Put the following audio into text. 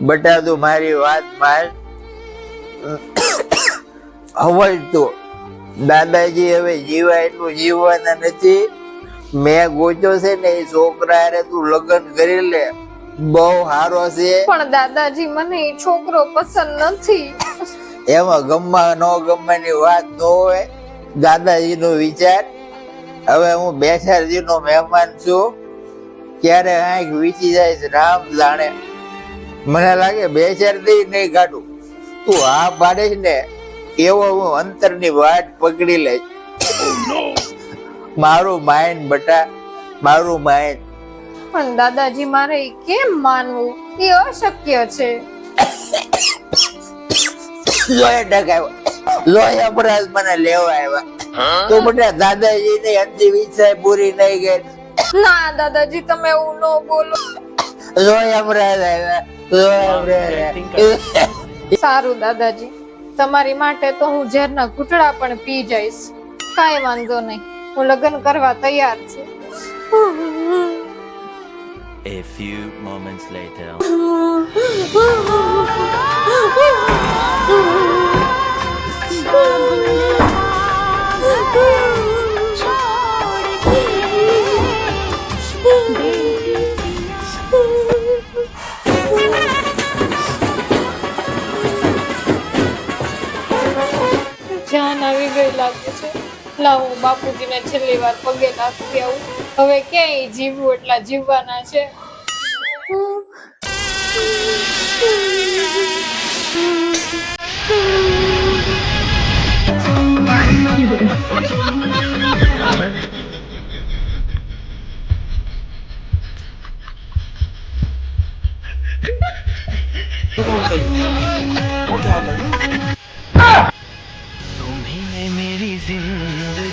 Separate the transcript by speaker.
Speaker 1: બટા તું મારી વાત માન. હવે તો દાદાજી હવે જીવાય એટલું જીવવાના નથી. મેં ગોત્યો છે ને એ છોકરા હારે તું લગ્ન કરી લે, બહુ સારો છે.
Speaker 2: પણ દાદાજી મને એ છોકરો પસંદ નથી.
Speaker 1: એમાં ગમવા ન ગમવાની વાત ન હોય. દાદાજી નો વિચાર. હવે હું બેસારજી નો મહેમાન છું, ક્યારે આંખ વીચી જાય છે રામ જાણે. મને લાગે બેસારજી નહીં કાઢું. તું હા પાડીશ ને એવો હું અંતરની વાટ પકડી લઈશ. મારું માઇન્ડ બટા, મારું માઇન્ડ.
Speaker 2: પણ દાદાજી મારે ઈ કેમ માનવું? એ અશક્ય છે.
Speaker 1: 100% લોહી અપરાધ મને લેવા આવ્યા તો બટા દાદાજી ની અંતિમ ઈચ્છા પૂરી નહીં ગઈ.
Speaker 2: ના દાદાજી તમે એવું ન બોલો.
Speaker 1: લોહી અપરાધ આવ્યા, લોહી અપરાધ આવ્યા.
Speaker 2: સારું દાદાજી, તમારી માટે તો હું ઝેરના ઘૂંટડા પણ પી જઈશ. કાંઈ વાંધો નહીં, હું લગ્ન કરવા તૈયાર છું.
Speaker 3: A few moments later.
Speaker 2: જાન આવી ગઈ લાગે છે. લાવો બાપુજીને છેલ્લી વાર પગે લાગી આવું. હવે ક્યાંય જીવવું એટલા જીવવાના છે.
Speaker 3: तुम्ही मेरी जिंदगी